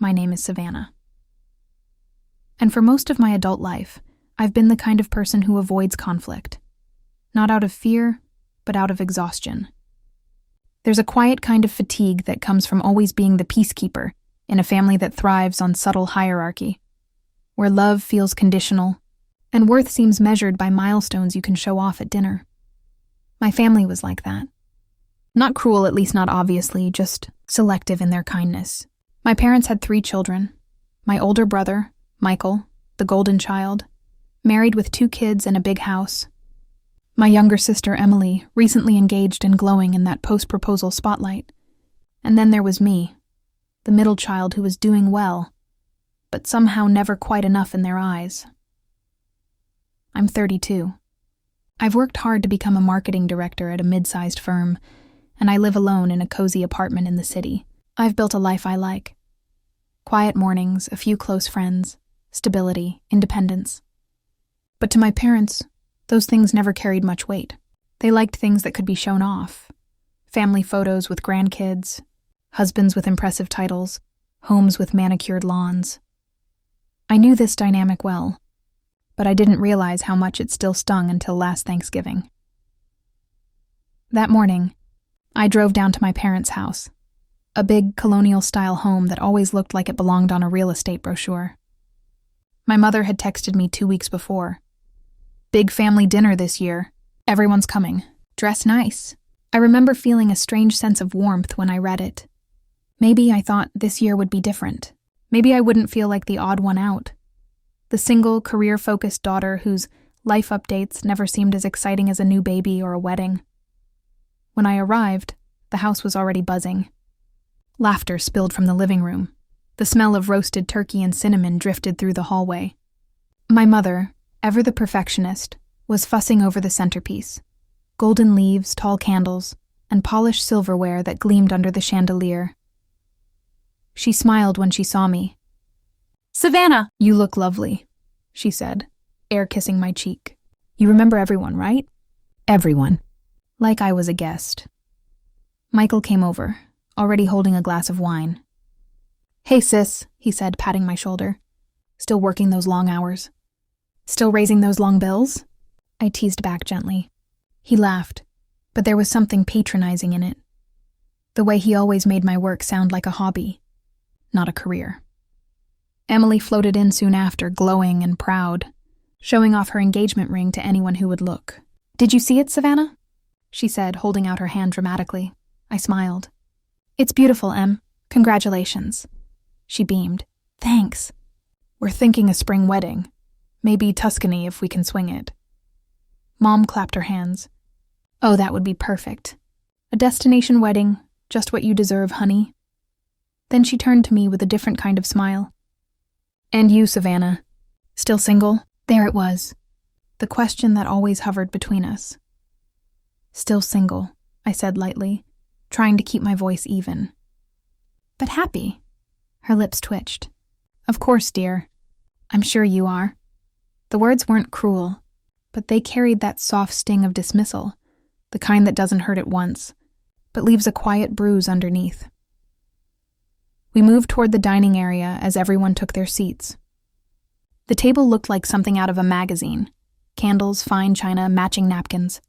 My name is Savannah. And for most of my adult life, I've been the kind of person who avoids conflict. Not out of fear, but out of exhaustion. There's a quiet kind of fatigue that comes from always being the peacekeeper in a family that thrives on subtle hierarchy, where love feels conditional, and worth seems measured by milestones you can show off at dinner. My family was like that. Not cruel, at least not obviously, just selective in their kindness. My parents had 3 children. My older brother, Michael, the golden child, married with 2 kids and a big house. My younger sister, Emily, recently engaged and glowing in that post-proposal spotlight. And then there was me, the middle child who was doing well, but somehow never quite enough in their eyes. I'm 32. I've worked hard to become a marketing director at a mid-sized firm, and I live alone in a cozy apartment in the city. I've built a life I like. Quiet mornings, a few close friends, stability, independence. But to my parents, those things never carried much weight. They liked things that could be shown off. Family photos with grandkids, husbands with impressive titles, homes with manicured lawns. I knew this dynamic well, but I didn't realize how much it still stung until last Thanksgiving. That morning, I drove down to my parents' house, a big colonial-style home that always looked like it belonged on a real estate brochure. My mother had texted me 2 weeks before. Big family dinner this year. Everyone's coming. Dress nice. I remember feeling a strange sense of warmth when I read it. Maybe I thought this year would be different. Maybe I wouldn't feel like the odd one out. The single, career-focused daughter whose life updates never seemed as exciting as a new baby or a wedding. When I arrived, the house was already buzzing. Laughter spilled from the living room. The smell of roasted turkey and cinnamon drifted through the hallway. My mother, ever the perfectionist, was fussing over the centerpiece. Golden leaves, tall candles, and polished silverware that gleamed under the chandelier. She smiled when she saw me. "Savannah!" "You look lovely," she said, air kissing my cheek. "You remember everyone, right?" "Everyone." Like I was a guest. Michael came over, already holding a glass of wine. "Hey, sis," he said, patting my shoulder. "Still working those long hours? Still raising those long bills?" I teased back gently. He laughed, but there was something patronizing in it. The way he always made my work sound like a hobby, not a career. Emily floated in soon after, glowing and proud, showing off her engagement ring to anyone who would look. "Did you see it, Savannah?" she said, holding out her hand dramatically. I smiled. "It's beautiful, Em. Congratulations." She beamed. "Thanks. We're thinking a spring wedding. Maybe Tuscany if we can swing it." Mom clapped her hands. "Oh, that would be perfect. A destination wedding, just what you deserve, honey." Then she turned to me with a different kind of smile. "And you, Savannah? Still single?" There it was. The question that always hovered between us. "Still single," I said lightly, trying to keep my voice even. "But happy." Her lips twitched. "Of course, dear. I'm sure you are." The words weren't cruel, but they carried that soft sting of dismissal, the kind that doesn't hurt at once, but leaves a quiet bruise underneath. We moved toward the dining area as everyone took their seats. The table looked like something out of a magazine. Candles, fine china, matching napkins.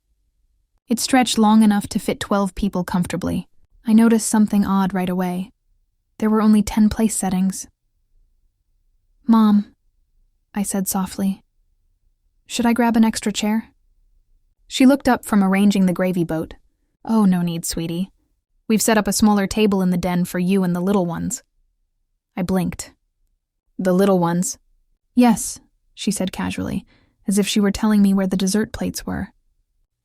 It stretched long enough to fit 12 people comfortably. I noticed something odd right away. There were only 10 place settings. "Mom," I said softly, "should I grab an extra chair?" She looked up from arranging the gravy boat. "Oh, no need, sweetie. We've set up a smaller table in the den for you and the little ones." I blinked. "The little ones?" "Yes," she said casually, as if she were telling me where the dessert plates were.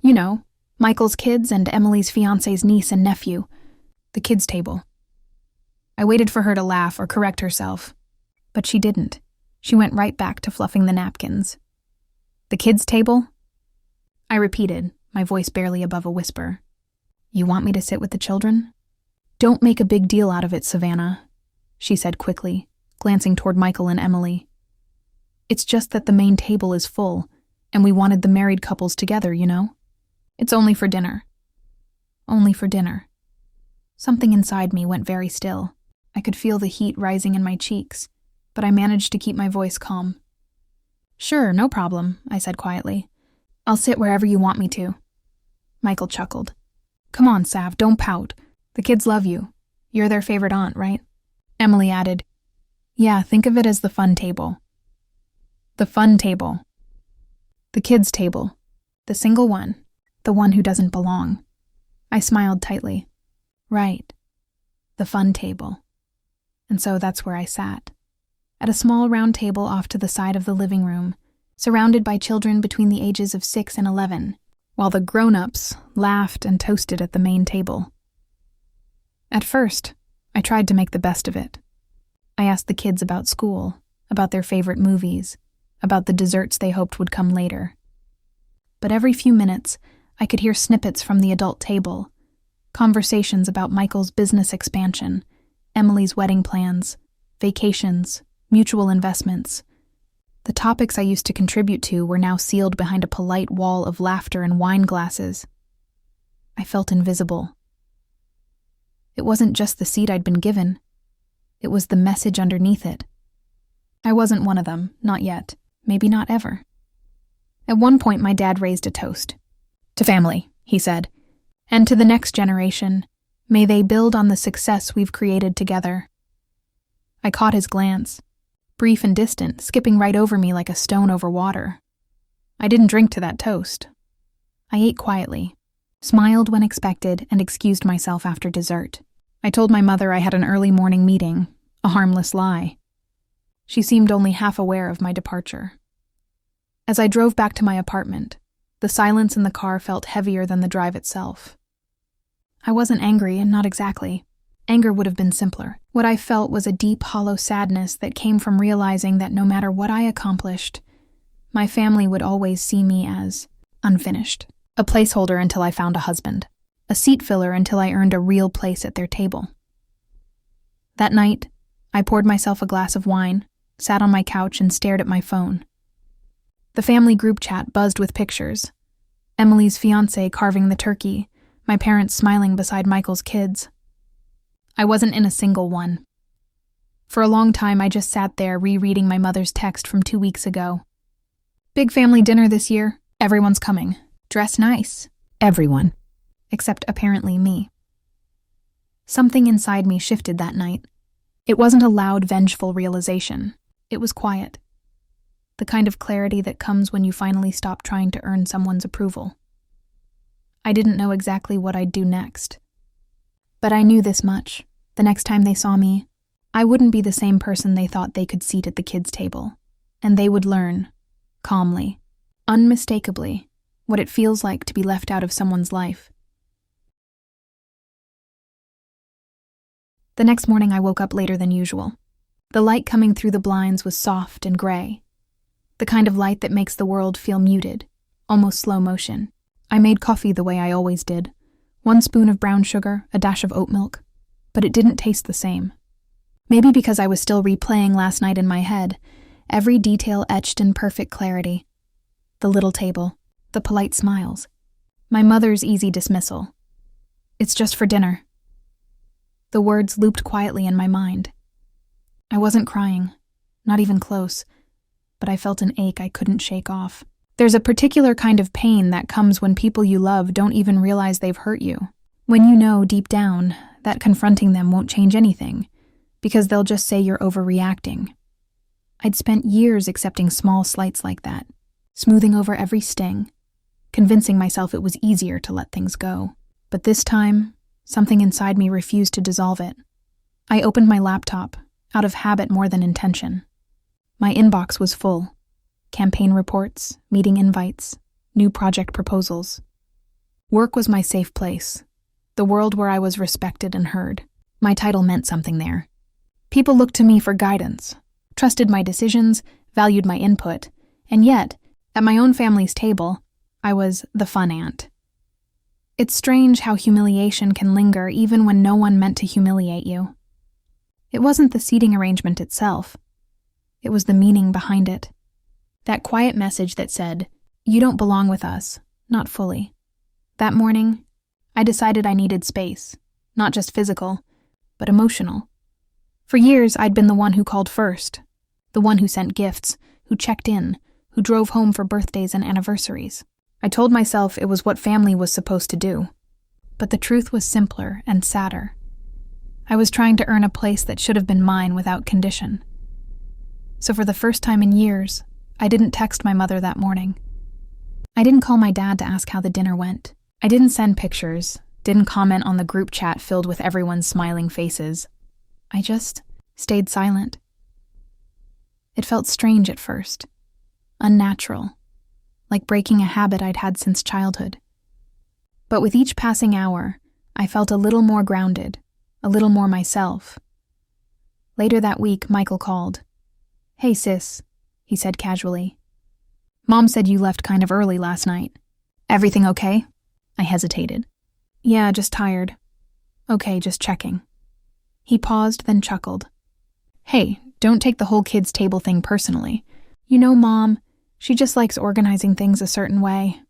"You know, Michael's kids and Emily's fiancé's niece and nephew. The kids' table." I waited for her to laugh or correct herself, but she didn't. She went right back to fluffing the napkins. "The kids' table?" I repeated, my voice barely above a whisper. "You want me to sit with the children?" "Don't make a big deal out of it, Savannah," she said quickly, glancing toward Michael and Emily. "It's just that the main table is full, and we wanted the married couples together, you know? It's only for dinner." Only for dinner. Something inside me went very still. I could feel the heat rising in my cheeks, but I managed to keep my voice calm. "Sure, no problem," I said quietly. "I'll sit wherever you want me to." Michael chuckled. "Come on, Sav, don't pout. The kids love you. You're their favorite aunt, right?" Emily added, "Yeah, think of it as the fun table." The fun table. The kids' table. The single one. The one who doesn't belong. I smiled tightly. Right. The fun table. And so that's where I sat. At a small round table off to the side of the living room, surrounded by children between the ages of 6 and 11, while the grown-ups laughed and toasted at the main table. At first, I tried to make the best of it. I asked the kids about school, about their favorite movies, about the desserts they hoped would come later. But every few minutes, I could hear snippets from the adult table, conversations about Michael's business expansion, Emily's wedding plans, vacations, mutual investments. The topics I used to contribute to were now sealed behind a polite wall of laughter and wine glasses. I felt invisible. It wasn't just the seat I'd been given. It was the message underneath it. I wasn't one of them, not yet, maybe not ever. At one point, my dad raised a toast. "To family," he said, "and to the next generation. May they build on the success we've created together." I caught his glance, brief and distant, skipping right over me like a stone over water. I didn't drink to that toast. I ate quietly, smiled when expected, and excused myself after dessert. I told my mother I had an early morning meeting, a harmless lie. She seemed only half aware of my departure. As I drove back to my apartment, the silence in the car felt heavier than the drive itself. I wasn't angry, and not exactly. Anger would have been simpler. What I felt was a deep, hollow sadness that came from realizing that no matter what I accomplished, my family would always see me as unfinished, a placeholder until I found a husband, a seat filler until I earned a real place at their table. That night, I poured myself a glass of wine, sat on my couch, and stared at my phone. The family group chat buzzed with pictures. Emily's fiancé carving the turkey, my parents smiling beside Michael's kids. I wasn't in a single one. For a long time, I just sat there rereading my mother's text from 2 weeks ago. "Big family dinner this year. Everyone's coming. Dress nice. Everyone. Except apparently me." Something inside me shifted that night. It wasn't a loud, vengeful realization. It was quiet. The kind of clarity that comes when you finally stop trying to earn someone's approval. I didn't know exactly what I'd do next. But I knew this much. The next time they saw me, I wouldn't be the same person they thought they could seat at the kids' table. And they would learn, calmly, unmistakably, what it feels like to be left out of someone's life. The next morning I woke up later than usual. The light coming through the blinds was soft and gray. The kind of light that makes the world feel muted, almost slow motion. I made coffee the way I always did. 1 spoon of brown sugar, a dash of oat milk, but it didn't taste the same. Maybe because I was still replaying last night in my head, every detail etched in perfect clarity. The little table, the polite smiles, my mother's easy dismissal. "It's just for dinner." The words looped quietly in my mind. I wasn't crying, not even close, but I felt an ache I couldn't shake off. There's a particular kind of pain that comes when people you love don't even realize they've hurt you. When you know deep down that confronting them won't change anything, because they'll just say you're overreacting. I'd spent years accepting small slights like that, smoothing over every sting, convincing myself it was easier to let things go. But this time, something inside me refused to dissolve it. I opened my laptop, out of habit more than intention. My inbox was full. Campaign reports, meeting invites, new project proposals. Work was my safe place, the world where I was respected and heard. My title meant something there. People looked to me for guidance, trusted my decisions, valued my input, and yet, at my own family's table, I was the fun aunt. It's strange how humiliation can linger even when no one meant to humiliate you. It wasn't the seating arrangement itself. It was the meaning behind it. That quiet message that said, "You don't belong with us, not fully." That morning, I decided I needed space, not just physical, but emotional. For years, I'd been the one who called first, the one who sent gifts, who checked in, who drove home for birthdays and anniversaries. I told myself it was what family was supposed to do. But the truth was simpler and sadder. I was trying to earn a place that should have been mine without condition. So for the first time in years, I didn't text my mother that morning. I didn't call my dad to ask how the dinner went. I didn't send pictures, didn't comment on the group chat filled with everyone's smiling faces. I just stayed silent. It felt strange at first, unnatural, like breaking a habit I'd had since childhood. But with each passing hour, I felt a little more grounded, a little more myself. Later that week, Michael called. "Hey sis," he said casually. "Mom said you left kind of early last night. Everything okay?" I hesitated. "Yeah, just tired." "Okay, just checking." He paused, then chuckled. "Hey, don't take the whole kids' table thing personally. You know Mom, she just likes organizing things a certain way."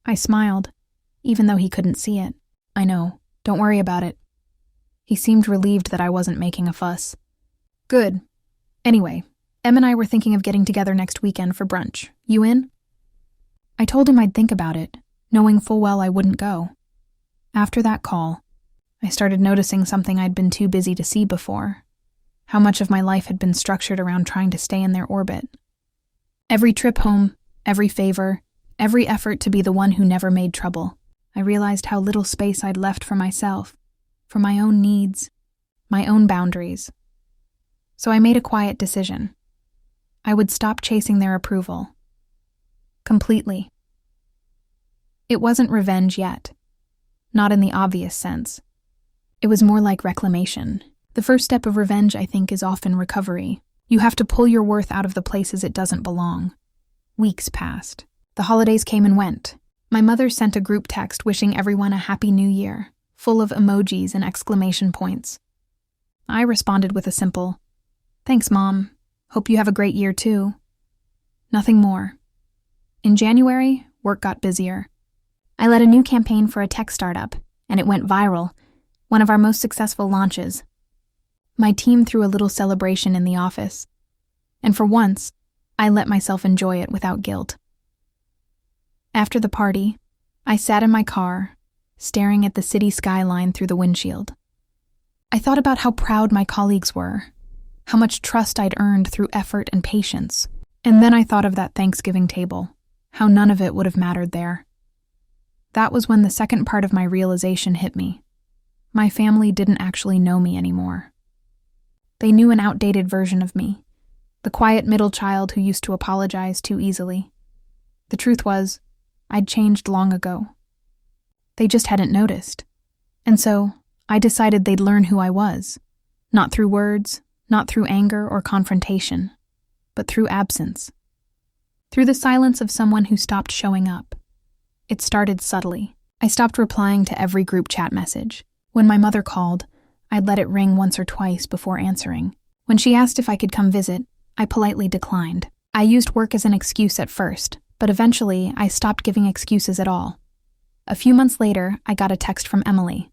I smiled, even though he couldn't see it. "I know. Don't worry about it." He seemed relieved that I wasn't making a fuss. "Good. Anyway, Em and I were thinking of getting together next weekend for brunch. You in?" I told him I'd think about it, knowing full well I wouldn't go. After that call, I started noticing something I'd been too busy to see before. How much of my life had been structured around trying to stay in their orbit. Every trip home, every favor, every effort to be the one who never made trouble. I realized how little space I'd left for myself, for my own needs, my own boundaries. So I made a quiet decision. I would stop chasing their approval. Completely. It wasn't revenge yet. Not in the obvious sense. It was more like reclamation. The first step of revenge, I think, is often recovery. You have to pull your worth out of the places it doesn't belong. Weeks passed. The holidays came and went. My mother sent a group text wishing everyone a happy new year, full of emojis and exclamation points. I responded with a simple, "Thanks, Mom. Hope you have a great year, too." Nothing more. In January, work got busier. I led a new campaign for a tech startup, and it went viral, one of our most successful launches. My team threw a little celebration in the office, and for once, I let myself enjoy it without guilt. After the party, I sat in my car, staring at the city skyline through the windshield. I thought about how proud my colleagues were, how much trust I'd earned through effort and patience, and then I thought of that Thanksgiving table, how none of it would have mattered there. That was when the second part of my realization hit me. My family didn't actually know me anymore. They knew an outdated version of me, the quiet middle child who used to apologize too easily. The truth was, I'd changed long ago. They just hadn't noticed. And so, I decided they'd learn who I was, not through words, not through anger or confrontation, but through absence. Through the silence of someone who stopped showing up. It started subtly. I stopped replying to every group chat message. When my mother called, I'd let it ring once or twice before answering. When she asked if I could come visit, I politely declined. I used work as an excuse at first, but eventually I stopped giving excuses at all. A few months later, I got a text from Emily.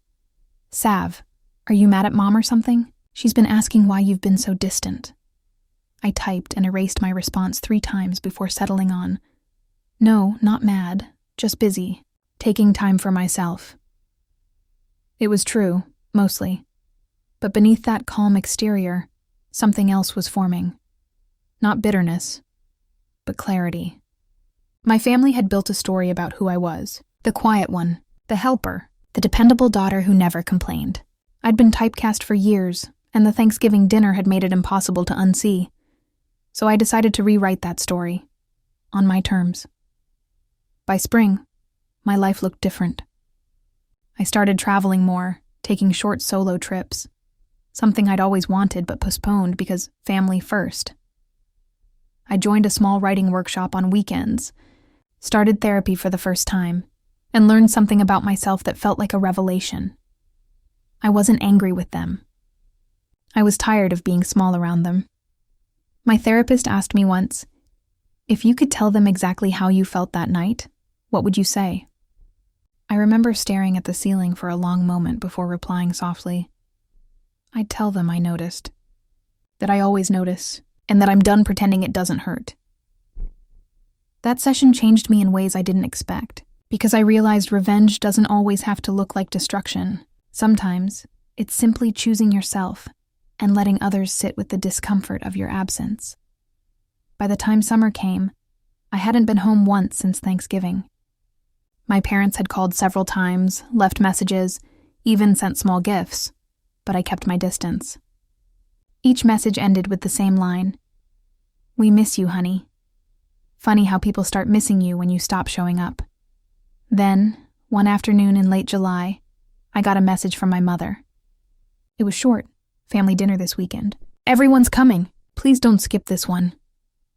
"Sav, are you mad at Mom or something? She's been asking why you've been so distant." I typed and erased my response 3 times before settling on, "No, not mad, just busy, taking time for myself." It was true, mostly. But beneath that calm exterior, something else was forming. Not bitterness, but clarity. My family had built a story about who I was. The quiet one, the helper, the dependable daughter who never complained. I'd been typecast for years, and the Thanksgiving dinner had made it impossible to unsee. So I decided to rewrite that story, on my terms. By spring, my life looked different. I started traveling more, taking short solo trips, something I'd always wanted but postponed because family first. I joined a small writing workshop on weekends, started therapy for the first time, and learned something about myself that felt like a revelation. I wasn't angry with them. I was tired of being small around them. My therapist asked me once, "If you could tell them exactly how you felt that night, what would you say?" I remember staring at the ceiling for a long moment before replying softly, I'd tell them I noticed. That I always notice, and that I'm done pretending it doesn't hurt. That session changed me in ways I didn't expect, because I realized revenge doesn't always have to look like destruction. Sometimes, it's simply choosing yourself and letting others sit with the discomfort of your absence. By the time summer came, I hadn't been home once since Thanksgiving. My parents had called several times, left messages, even sent small gifts, but I kept my distance. Each message ended with the same line: "We miss you, honey." Funny how people start missing you when you stop showing up. Then, one afternoon in late July, I got a message from my mother. It was short: "Family dinner this weekend. Everyone's coming. Please don't skip this one."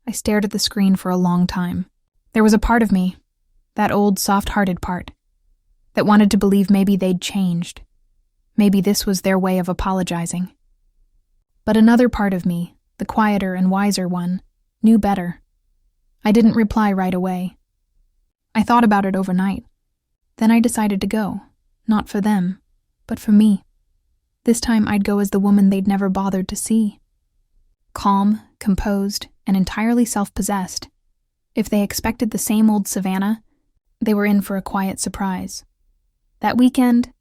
I stared at the screen for a long time. There was a part of me, that old soft-hearted part, that wanted to believe maybe they'd changed. Maybe this was their way of apologizing. But another part of me, the quieter and wiser one, knew better. I didn't reply right away. I thought about it overnight. Then I decided to go, not for them, but for me. This time I'd go as the woman they'd never bothered to see. Calm, composed, and entirely self-possessed. If they expected the same old Savannah, they were in for a quiet surprise. That weekend,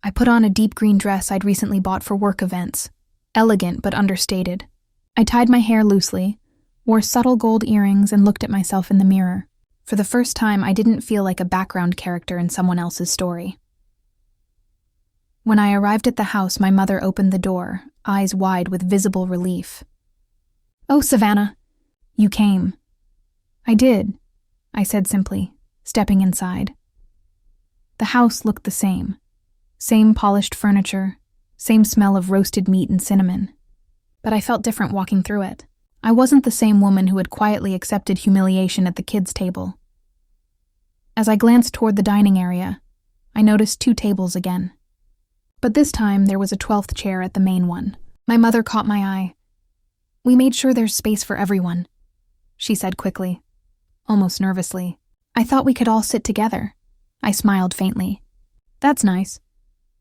I put on a deep green dress I'd recently bought for work events, elegant but understated. I tied my hair loosely, wore subtle gold earrings, and looked at myself in the mirror. For the first time, I didn't feel like a background character in someone else's story. When I arrived at the house, my mother opened the door, eyes wide with visible relief. "Oh, Savannah, you came." "I did," I said simply, stepping inside. The house looked the same. Same polished furniture, same smell of roasted meat and cinnamon. But I felt different walking through it. I wasn't the same woman who had quietly accepted humiliation at the kids' table. As I glanced toward the dining area, I noticed 2 tables again. But this time there was a 12th chair at the main one. My mother caught my eye. "We made sure there's space for everyone," she said quickly, almost nervously. "I thought we could all sit together." I smiled faintly. "That's nice."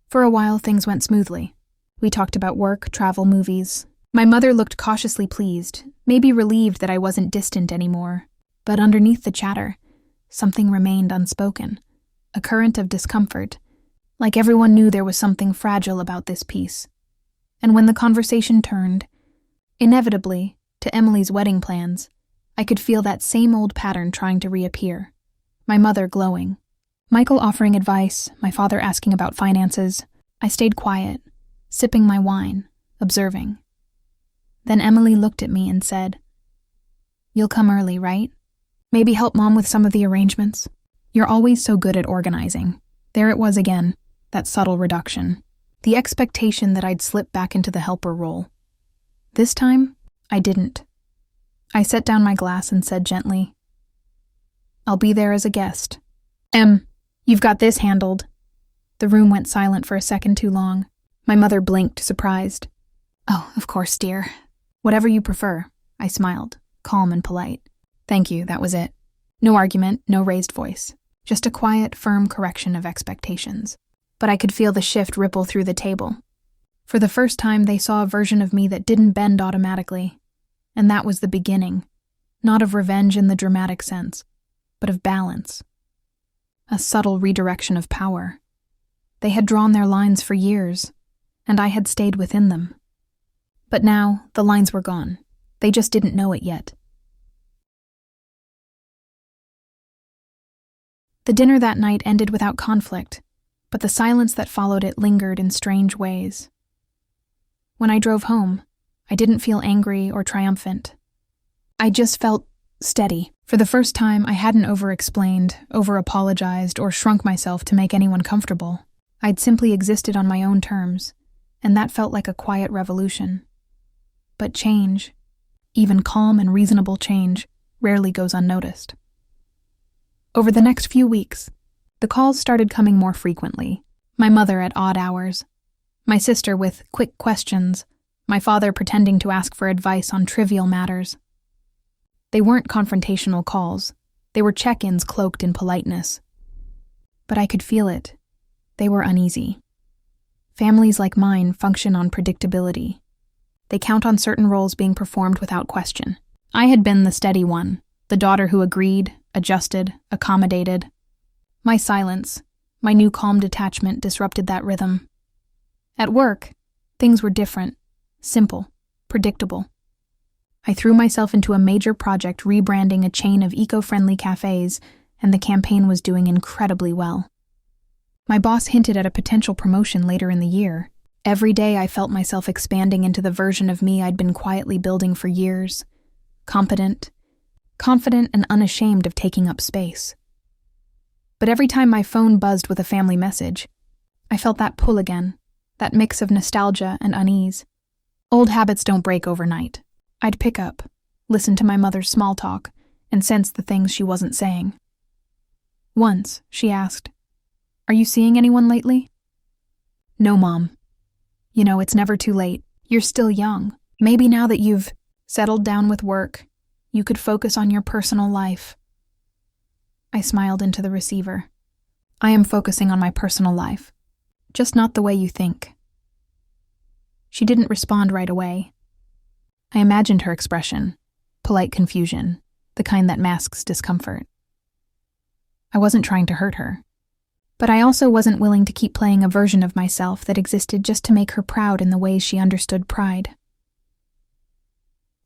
For a while things went smoothly. We talked about work, travel, movies. My mother looked cautiously pleased, maybe relieved that I wasn't distant anymore. But underneath the chatter, something remained unspoken, a current of discomfort, like everyone knew there was something fragile about this piece. And when the conversation turned, inevitably, to Emily's wedding plans, I could feel that same old pattern trying to reappear. My mother glowing, Michael offering advice, my father asking about finances. I stayed quiet, sipping my wine, observing. Then Emily looked at me and said, "You'll come early, right? Maybe help Mom with some of the arrangements? You're always so good at organizing." There it was again, that subtle reduction. The expectation that I'd slip back into the helper role. This time, I didn't. I set down my glass and said gently, "I'll be there as a guest." You've got this handled." The room went silent for a second too long. My mother blinked, surprised. "Oh, of course, dear. Whatever you prefer," I smiled, calm and polite. "Thank you, that was it. No argument, no raised voice. Just a quiet, firm correction of expectations." But I could feel the shift ripple through the table. For the first time, they saw a version of me that didn't bend automatically. And that was the beginning, not of revenge in the dramatic sense, but of balance. A subtle redirection of power. They had drawn their lines for years, and I had stayed within them. But now, the lines were gone. They just didn't know it yet. The dinner that night ended without conflict, but the silence that followed it lingered in strange ways. When I drove home, I didn't feel angry or triumphant. I just felt steady. For the first time, I hadn't over-explained, over-apologized, or shrunk myself to make anyone comfortable. I'd simply existed on my own terms, and that felt like a quiet revolution. But change, even calm and reasonable change, rarely goes unnoticed. Over the next few weeks, the calls started coming more frequently. My mother at odd hours, my sister with quick questions, my father pretending to ask for advice on trivial matters. They weren't confrontational calls. They were check-ins cloaked in politeness. But I could feel it. They were uneasy. Families like mine function on predictability. They count on certain roles being performed without question. I had been the steady one, the daughter who agreed, adjusted, accommodated. My silence, my new calm detachment disrupted that rhythm. At work, things were different, simple, predictable. I threw myself into a major project rebranding a chain of eco-friendly cafes, and the campaign was doing incredibly well. My boss hinted at a potential promotion later in the year. Every day I felt myself expanding into the version of me I'd been quietly building for years. Competent, confident, and unashamed of taking up space. But every time my phone buzzed with a family message, I felt that pull again, that mix of nostalgia and unease. Old habits don't break overnight. I'd pick up, listen to my mother's small talk, and sense the things she wasn't saying. Once, she asked, "Are you seeing anyone lately?" "No, Mom. You know, it's never too late. You're still young. Maybe now that you've settled down with work, you could focus on your personal life." I smiled into the receiver. "I am focusing on my personal life, just not the way you think." She didn't respond right away. I imagined her expression, polite confusion, the kind that masks discomfort. I wasn't trying to hurt her, but I also wasn't willing to keep playing a version of myself that existed just to make her proud in the ways she understood pride.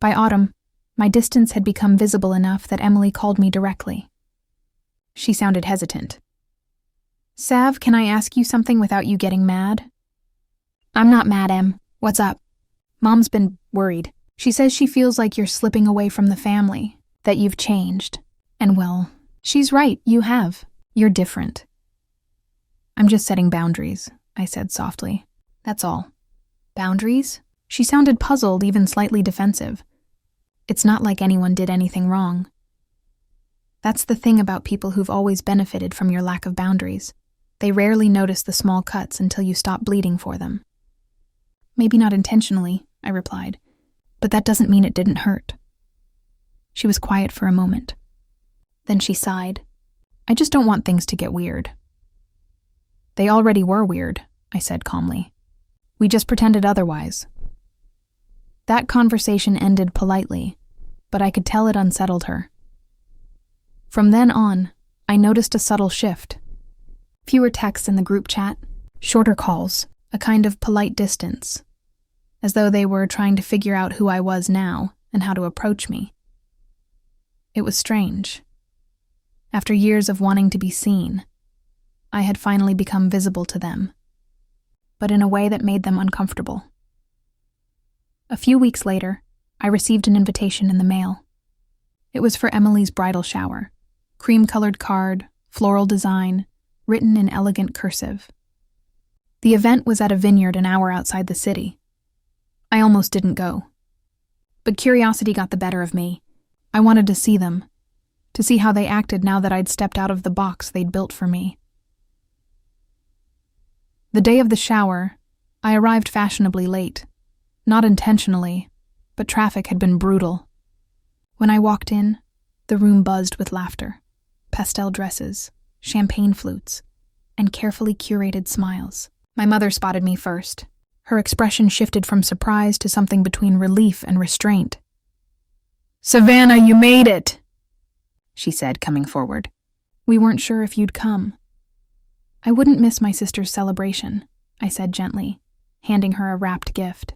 By autumn, my distance had become visible enough that Emily called me directly. She sounded hesitant. "Sav, can I ask you something without you getting mad?" "I'm not mad, Em. What's up?" "Mom's been worried. She says she feels like you're slipping away from the family, that you've changed. And well, she's right, you have. You're different." "I'm just setting boundaries," I said softly. "That's all." "Boundaries?" She sounded puzzled, even slightly defensive. "It's not like anyone did anything wrong." That's the thing about people who've always benefited from your lack of boundaries. They rarely notice the small cuts until you stop bleeding for them. "Maybe not intentionally," I replied, "but that doesn't mean it didn't hurt." She was quiet for a moment. Then she sighed. "I just don't want things to get weird." "They already were weird," I said calmly. "We just pretended otherwise." That conversation ended politely, but I could tell it unsettled her. From then on, I noticed a subtle shift. Fewer texts in the group chat, shorter calls, a kind of polite distance, as though they were trying to figure out who I was now and how to approach me. It was strange. After years of wanting to be seen, I had finally become visible to them, but in a way that made them uncomfortable. A few weeks later, I received an invitation in the mail. It was for Emily's bridal shower, cream-colored card, floral design, written in elegant cursive. The event was at a vineyard an hour outside the city. I almost didn't go. But curiosity got the better of me. I wanted to see them, to see how they acted now that I'd stepped out of the box they'd built for me. The day of the shower, I arrived fashionably late. Not intentionally, but traffic had been brutal. When I walked in, the room buzzed with laughter, pastel dresses, champagne flutes, and carefully curated smiles. My mother spotted me first. Her expression shifted from surprise to something between relief and restraint. "Savannah, you made it!" she said, coming forward. "We weren't sure if you'd come." "I wouldn't miss my sister's celebration," I said gently, handing her a wrapped gift.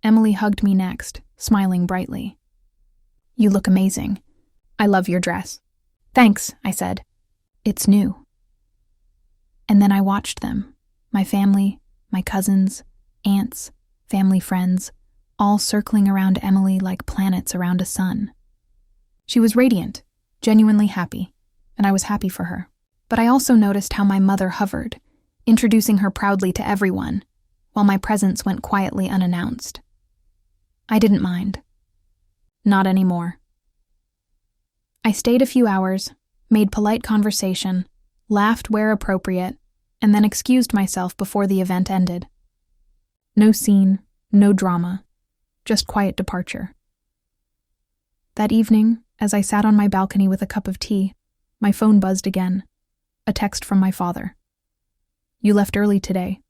Emily hugged me next, smiling brightly. "You look amazing. I love your dress." "Thanks," I said. "It's new." And then I watched them, my family, my cousins, aunts, family friends, all circling around Emily like planets around a sun. She was radiant, genuinely happy, and I was happy for her. But I also noticed how my mother hovered, introducing her proudly to everyone, while my presence went quietly unannounced. I didn't mind. Not anymore. I stayed a few hours, made polite conversation, laughed where appropriate, and then excused myself before the event ended. No scene, no drama, just quiet departure. That evening, as I sat on my balcony with a cup of tea, my phone buzzed again. A text from my father. "You left early today."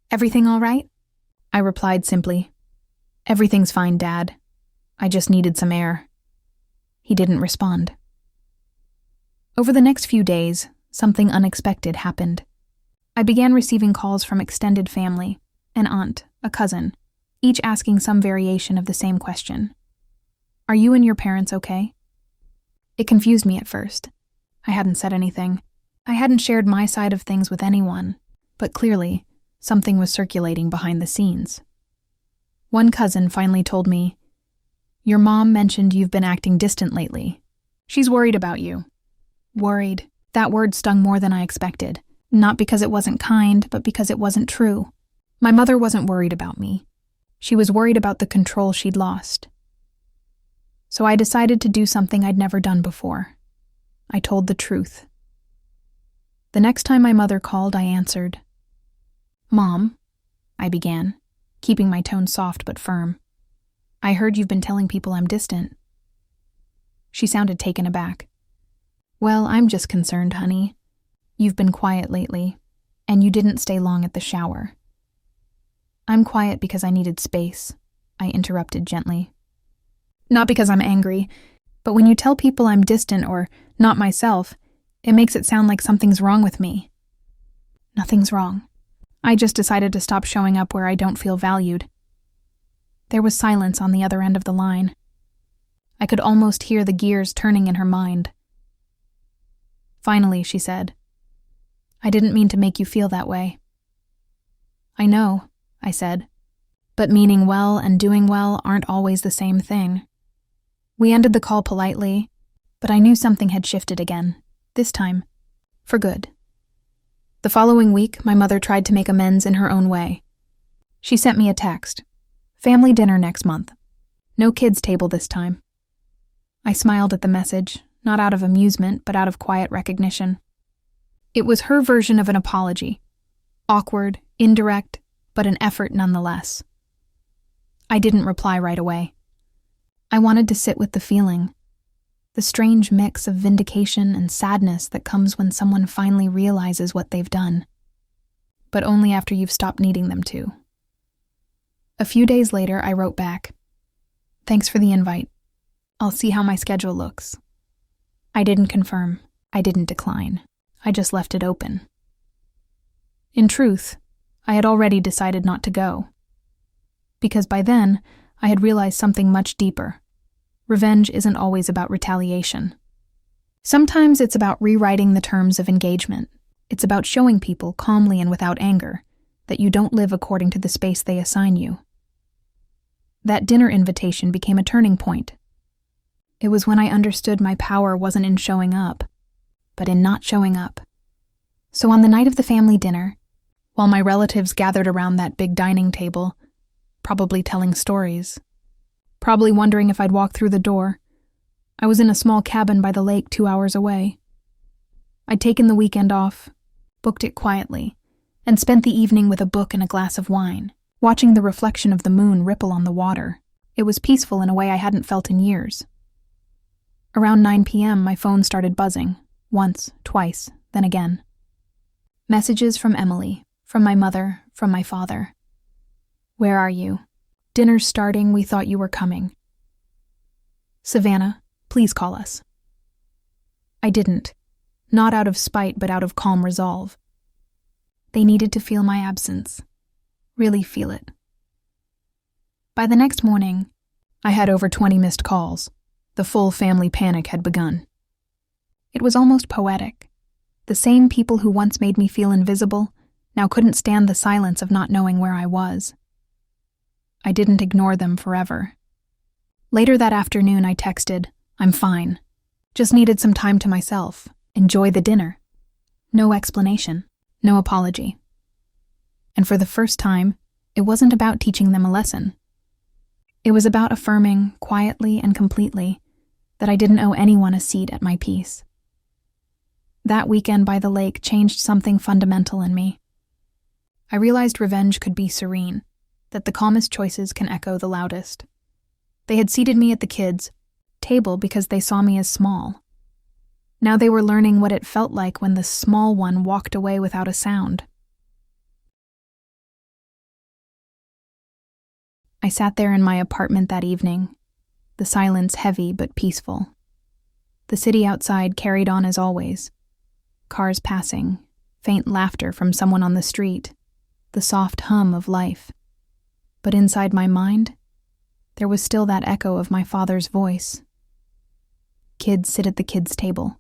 Everything all right? I replied simply, "Everything's fine, Dad. I just needed some air." He didn't respond. Over the next few days, something unexpected happened. I began receiving calls from extended family, an aunt, a cousin, each asking some variation of the same question. "Are you and your parents okay?" It confused me at first. I hadn't said anything. I hadn't shared my side of things with anyone, but clearly, something was circulating behind the scenes. One cousin finally told me, "Your mom mentioned you've been acting distant lately. She's worried about you." Worried. That word stung more than I expected. Not because it wasn't kind, but because it wasn't true. My mother wasn't worried about me. She was worried about the control she'd lost. So I decided to do something I'd never done before. I told the truth. The next time my mother called, I answered. "Mom," I began, keeping my tone soft but firm. "I heard you've been telling people I'm distant." She sounded taken aback. "Well, I'm just concerned, honey. You've been quiet lately, and you didn't stay long at the shower." "I'm quiet because I needed space," I interrupted gently. "Not because I'm angry, but when you tell people I'm distant or not myself, it makes it sound like something's wrong with me." "Nothing's wrong. I just decided to stop showing up where I don't feel valued." There was silence on the other end of the line. I could almost hear the gears turning in her mind. Finally, she said, "I didn't mean to make you feel that way." "I know," I said, "but meaning well and doing well aren't always the same thing." We ended the call politely, but I knew something had shifted again, this time, for good. The following week, my mother tried to make amends in her own way. She sent me a text. "Family dinner next month. No kids' table this time." I smiled at the message, not out of amusement, but out of quiet recognition. It was her version of an apology. Awkward, indirect, but an effort nonetheless. I didn't reply right away. I wanted to sit with the feeling, the strange mix of vindication and sadness that comes when someone finally realizes what they've done, but only after you've stopped needing them to. A few days later, I wrote back, "Thanks for the invite. I'll see how my schedule looks." I didn't confirm. I didn't decline. I just left it open. In truth, I had already decided not to go. Because by then, I had realized something much deeper. Revenge isn't always about retaliation. Sometimes it's about rewriting the terms of engagement. It's about showing people, calmly and without anger, that you don't live according to the space they assign you. That dinner invitation became a turning point. It was when I understood my power wasn't in showing up, but in not showing up. So on the night of the family dinner, while my relatives gathered around that big dining table, probably telling stories, probably wondering if I'd walk through the door, I was in a small cabin by the lake 2 hours away. I'd taken the weekend off, booked it quietly, and spent the evening with a book and a glass of wine, watching the reflection of the moon ripple on the water. It was peaceful in a way I hadn't felt in years. Around 9 p.m., my phone started buzzing, once, twice, then again. Messages from Emily, from my mother, from my father. "Where are you? Dinner's starting, we thought you were coming. Savannah, please call us." I didn't, not out of spite but out of calm resolve. They needed to feel my absence, really feel it. By the next morning, I had over 20 missed calls. The full family panic had begun. It was almost poetic. The same people who once made me feel invisible now couldn't stand the silence of not knowing where I was. I didn't ignore them forever. Later that afternoon, I texted, "I'm fine. Just needed some time to myself. Enjoy the dinner." No explanation, no apology. And for the first time, it wasn't about teaching them a lesson. It was about affirming, quietly and completely, that I didn't owe anyone a seat at my peace. That weekend by the lake changed something fundamental in me. I realized revenge could be serene, that the calmest choices can echo the loudest. They had seated me at the kids' table because they saw me as small. Now they were learning what it felt like when the small one walked away without a sound. I sat there in my apartment that evening, the silence heavy but peaceful. The city outside carried on as always. Cars passing, faint laughter from someone on the street, the soft hum of life. But inside my mind, there was still that echo of my father's voice. Kids sit at the kids' table.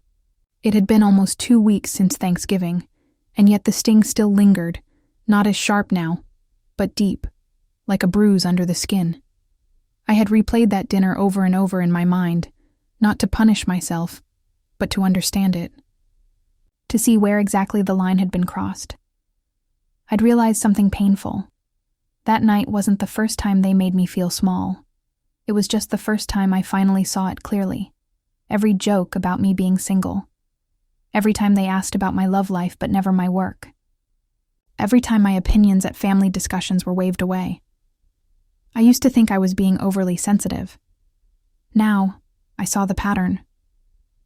It had been almost 2 weeks since Thanksgiving, and yet the sting still lingered, not as sharp now, but deep, like a bruise under the skin. I had replayed that dinner over and over in my mind, not to punish myself, but to understand it. To see where exactly the line had been crossed. I'd realized something painful. That night wasn't the first time they made me feel small. It was just the first time I finally saw it clearly. Every joke about me being single. Every time they asked about my love life but never my work. Every time my opinions at family discussions were waved away. I used to think I was being overly sensitive. Now, I saw the pattern.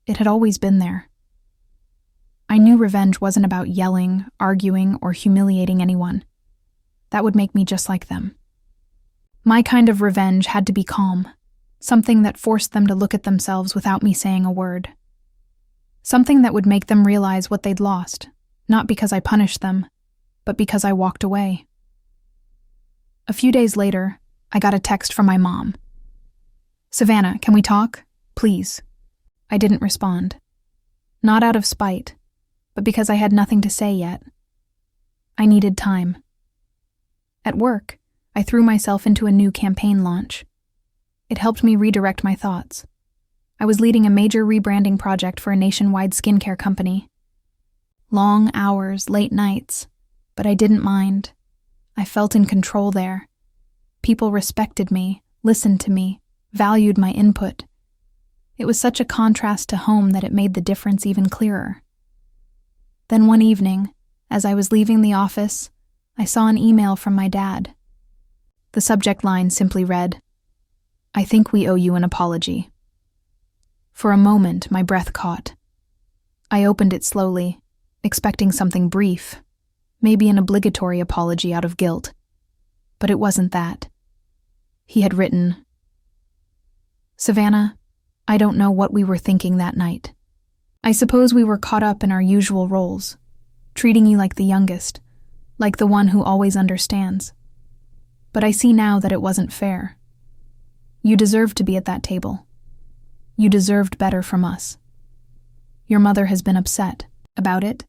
It had always been there. I knew revenge wasn't about yelling, arguing, or humiliating anyone. That would make me just like them. My kind of revenge had to be calm, something that forced them to look at themselves without me saying a word. Something that would make them realize what they'd lost, not because I punished them, but because I walked away. A few days later, I got a text from my mom. "Savannah, can we talk? Please." I didn't respond. Not out of spite, but because I had nothing to say yet. I needed time. At work, I threw myself into a new campaign launch. It helped me redirect my thoughts. I was leading a major rebranding project for a nationwide skincare company. Long hours, late nights, but I didn't mind. I felt in control there. People respected me, listened to me, valued my input. It was such a contrast to home that it made the difference even clearer. Then one evening, as I was leaving the office, I saw an email from my dad. The subject line simply read, "I think we owe you an apology." For a moment, my breath caught. I opened it slowly, expecting something brief, maybe an obligatory apology out of guilt. But it wasn't that. He had written, "Savannah, I don't know what we were thinking that night. I suppose we were caught up in our usual roles, treating you like the youngest, like the one who always understands. But I see now that it wasn't fair. You deserved to be at that table. You deserved better from us. Your mother has been upset about it,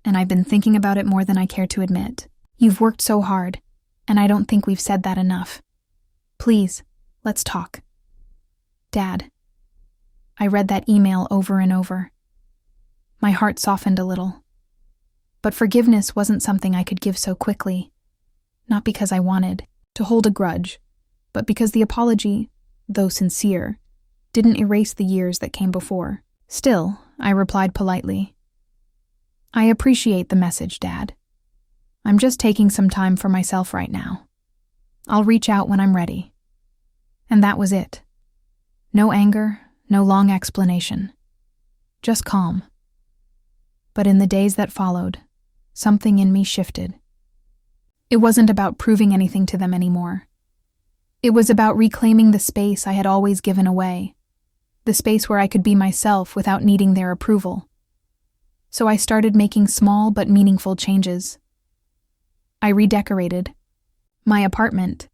and I've been thinking about it more than I care to admit. You've worked so hard, and I don't think we've said that enough. Please, let's talk. Dad." I read that email over and over. My heart softened a little. But forgiveness wasn't something I could give so quickly. Not because I wanted to hold a grudge, but because the apology, though sincere, didn't erase the years that came before. Still, I replied politely, "I appreciate the message, Dad. I'm just taking some time for myself right now. I'll reach out when I'm ready." And that was it. No anger, no long explanation. Just calm. But in the days that followed, something in me shifted. It wasn't about proving anything to them anymore. It was about reclaiming the space I had always given away, the space where I could be myself without needing their approval. So I started making small but meaningful changes. I redecorated my apartment,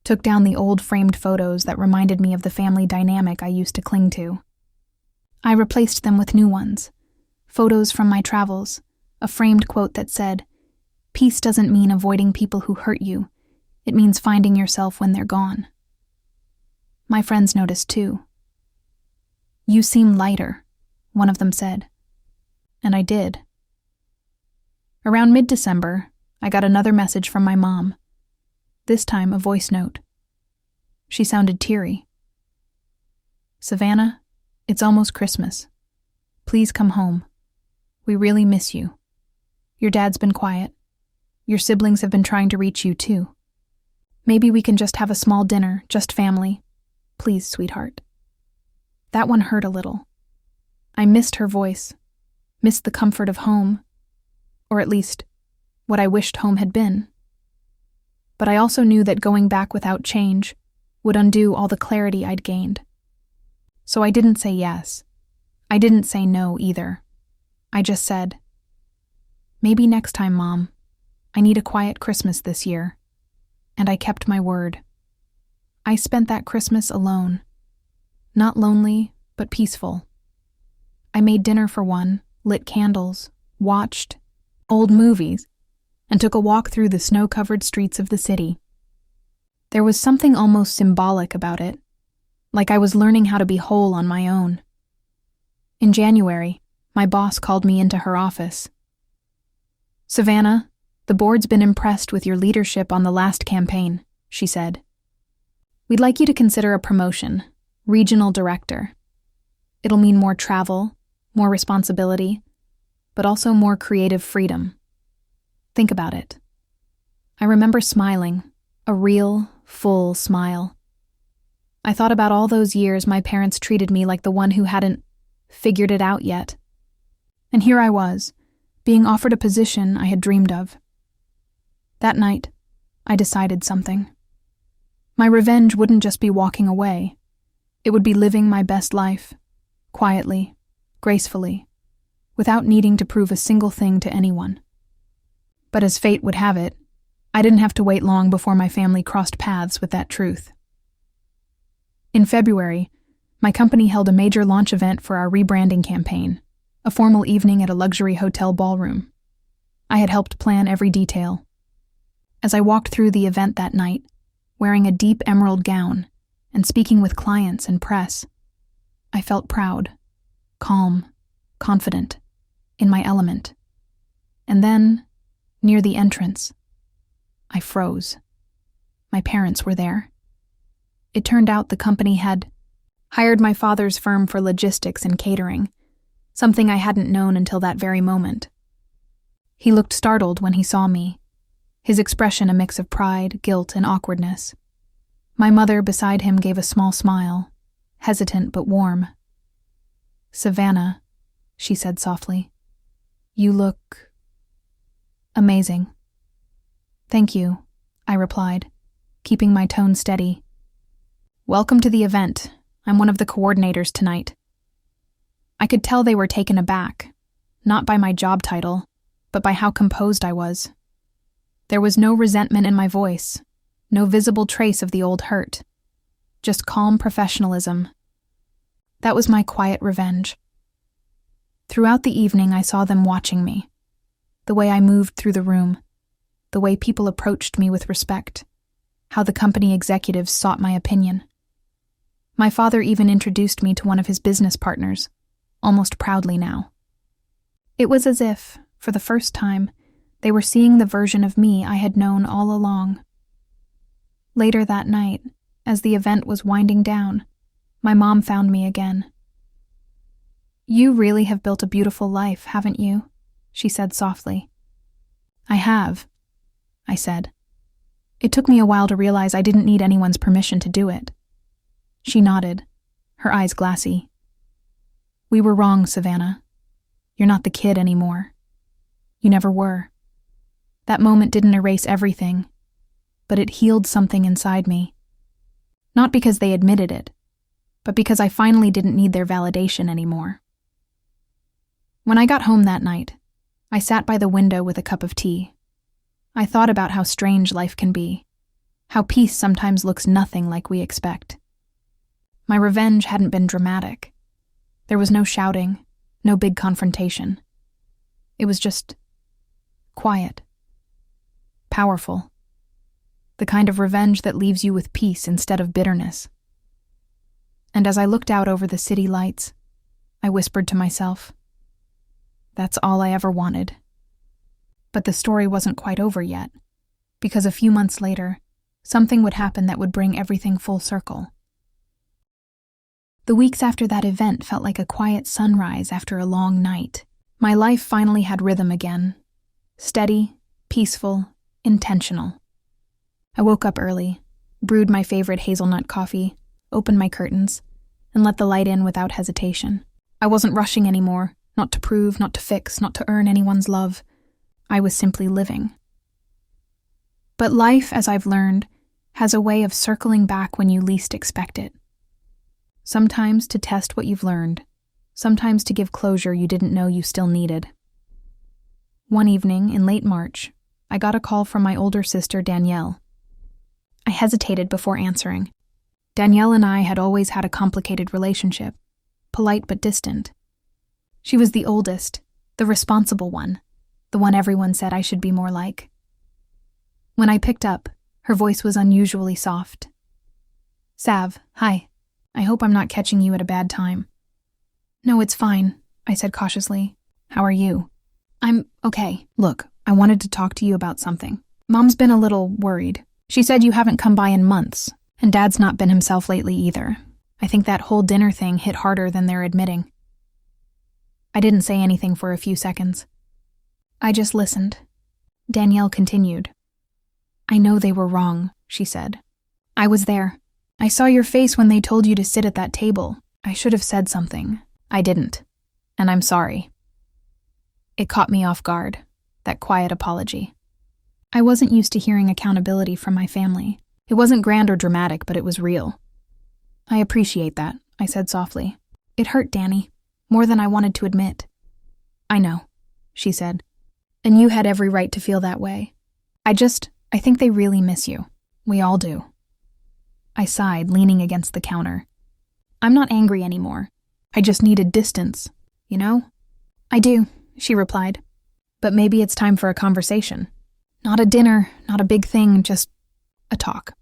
took down the old framed photos that reminded me of the family dynamic I used to cling to. I replaced them with new ones, photos from my travels, a framed quote that said, "Peace doesn't mean avoiding people who hurt you. It means finding yourself when they're gone." My friends noticed too. "You seem lighter," one of them said. And I did. Around mid-December, I got another message from my mom, this time a voice note. She sounded teary. "Savannah, it's almost Christmas. Please come home. We really miss you. Your dad's been quiet. Your siblings have been trying to reach you too. Maybe we can just have a small dinner, just family. Please, sweetheart." That one hurt a little. I missed her voice, missed the comfort of home, or at least, what I wished home had been. But I also knew that going back without change would undo all the clarity I'd gained. So I didn't say yes. I didn't say no either. I just said, "Maybe next time, Mom. I need a quiet Christmas this year." And I kept my word. I spent that Christmas alone. Not lonely, but peaceful. I made dinner for one, lit candles, watched old movies, and took a walk through the snow-covered streets of the city. There was something almost symbolic about it, like I was learning how to be whole on my own. In January, my boss called me into her office. "Savannah, the board's been impressed with your leadership on the last campaign," she said. "We'd like you to consider a promotion, regional director. It'll mean more travel, more responsibility, but also more creative freedom. Think about it." I remember smiling, a real, full smile. I thought about all those years my parents treated me like the one who hadn't figured it out yet. And here I was, being offered a position I had dreamed of. That night, I decided something. My revenge wouldn't just be walking away. It would be living my best life, quietly, gracefully, without needing to prove a single thing to anyone. But as fate would have it, I didn't have to wait long before my family crossed paths with that truth. In February, my company held a major launch event for our rebranding campaign, a formal evening at a luxury hotel ballroom. I had helped plan every detail. As I walked through the event that night, wearing a deep emerald gown and speaking with clients and press, I felt proud, calm, confident, in my element. And then, near the entrance, I froze. My parents were there. It turned out the company had hired my father's firm for logistics and catering, something I hadn't known until that very moment. He looked startled when he saw me, his expression a mix of pride, guilt, and awkwardness. My mother beside him gave a small smile, hesitant but warm. "Savannah," she said softly, "you look amazing." "Thank you," I replied, keeping my tone steady. "Welcome to the event. I'm one of the coordinators tonight." I could tell they were taken aback, not by my job title, but by how composed I was. There was no resentment in my voice, no visible trace of the old hurt, just calm professionalism. That was my quiet revenge. Throughout the evening, I saw them watching me, the way I moved through the room, the way people approached me with respect, how the company executives sought my opinion. My father even introduced me to one of his business partners, almost proudly now. It was as if, for the first time, they were seeing the version of me I had known all along. Later that night, as the event was winding down, my mom found me again. "You really have built a beautiful life, haven't you?" she said softly. "I have," I said. It took me a while to realize I didn't need anyone's permission to do it. She nodded, her eyes glassy. "We were wrong, Savannah. You're not the kid anymore. You never were. That moment didn't erase everything, but it healed something inside me. Not because they admitted it, but because I finally didn't need their validation anymore." When I got home that night, I sat by the window with a cup of tea. I thought about how strange life can be, how peace sometimes looks nothing like we expect. My revenge hadn't been dramatic. There was no shouting, no big confrontation. It was just quiet, powerful, the kind of revenge that leaves you with peace instead of bitterness. And as I looked out over the city lights, I whispered to myself, that's all I ever wanted. But the story wasn't quite over yet, because a few months later, something would happen that would bring everything full circle. The weeks after that event felt like a quiet sunrise after a long night. My life finally had rhythm again. Steady, peaceful, intentional. I woke up early, brewed my favorite hazelnut coffee, opened my curtains, and let the light in without hesitation. I wasn't rushing anymore, not to prove, not to fix, not to earn anyone's love. I was simply living. But life, as I've learned, has a way of circling back when you least expect it. Sometimes to test what you've learned, sometimes to give closure you didn't know you still needed. One evening in late March, I got a call from my older sister, Danielle. I hesitated before answering. Danielle and I had always had a complicated relationship, polite but distant. She was the oldest, the responsible one, the one everyone said I should be more like. When I picked up, her voice was unusually soft. "Sav, hi. I hope I'm not catching you at a bad time." "No, it's fine," I said cautiously. "How are you?" "I'm okay. Look, I wanted to talk to you about something. Mom's been a little worried. She said you haven't come by in months, and Dad's not been himself lately either. I think that whole dinner thing hit harder than they're admitting." I didn't say anything for a few seconds. I just listened. Danielle continued. "I know they were wrong," she said. "I was there. I saw your face when they told you to sit at that table. I should have said something. I didn't. And I'm sorry." It caught me off guard, that quiet apology. I wasn't used to hearing accountability from my family. It wasn't grand or dramatic, but it was real. "I appreciate that," I said softly. "It hurt, Danny, more than I wanted to admit." "I know," she said. "And you had every right to feel that way. I think they really miss you. We all do." I sighed, leaning against the counter. "I'm not angry anymore. I just needed distance, you know?" "I do," she replied. "But maybe it's time for a conversation. Not a dinner, not a big thing, just a talk."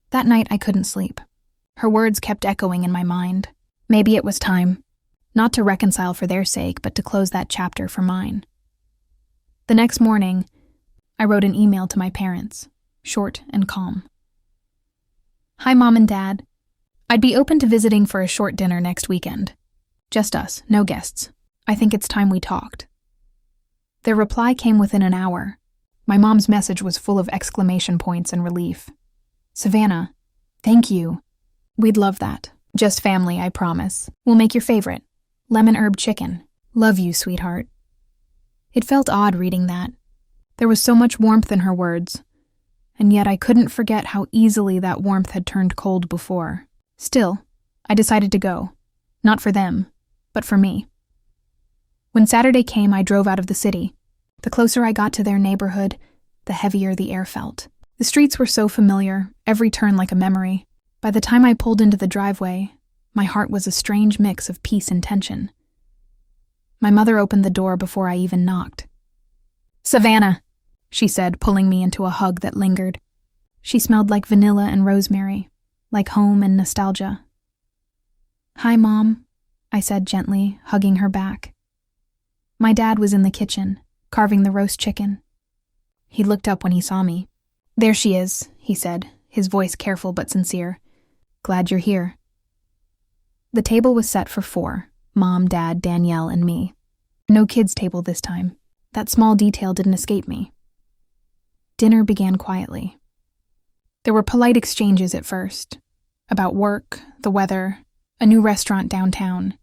That night I couldn't sleep. Her words kept echoing in my mind. Maybe it was time, not to reconcile for their sake, but to close that chapter for mine. The next morning, I wrote an email to my parents, short and calm. "Hi, Mom and Dad. I'd be open to visiting for a short dinner next weekend. Just us, no guests. I think it's time we talked." Their reply came within an hour. My mom's message was full of exclamation points and relief. "Savannah, thank you. We'd love that. Just family, I promise. We'll make your favorite. Lemon herb chicken. Love you, sweetheart." It felt odd reading that. There was so much warmth in her words, and yet I couldn't forget how easily that warmth had turned cold before. Still, I decided to go. Not for them, but for me. When Saturday came, I drove out of the city. The closer I got to their neighborhood, the heavier the air felt. The streets were so familiar, every turn like a memory. By the time I pulled into the driveway, my heart was a strange mix of peace and tension. My mother opened the door before I even knocked. "Savannah," she said, pulling me into a hug that lingered. She smelled like vanilla and rosemary, like home and nostalgia. "Hi, Mom," I said gently, hugging her back. My dad was in the kitchen, carving the roast chicken. He looked up when he saw me. "There she is," he said, his voice careful but sincere. "Glad you're here." The table was set for 4, Mom, Dad, Danielle, and me. No kids' table this time. That small detail didn't escape me. Dinner began quietly. There were polite exchanges at first, about work, the weather, a new restaurant downtown.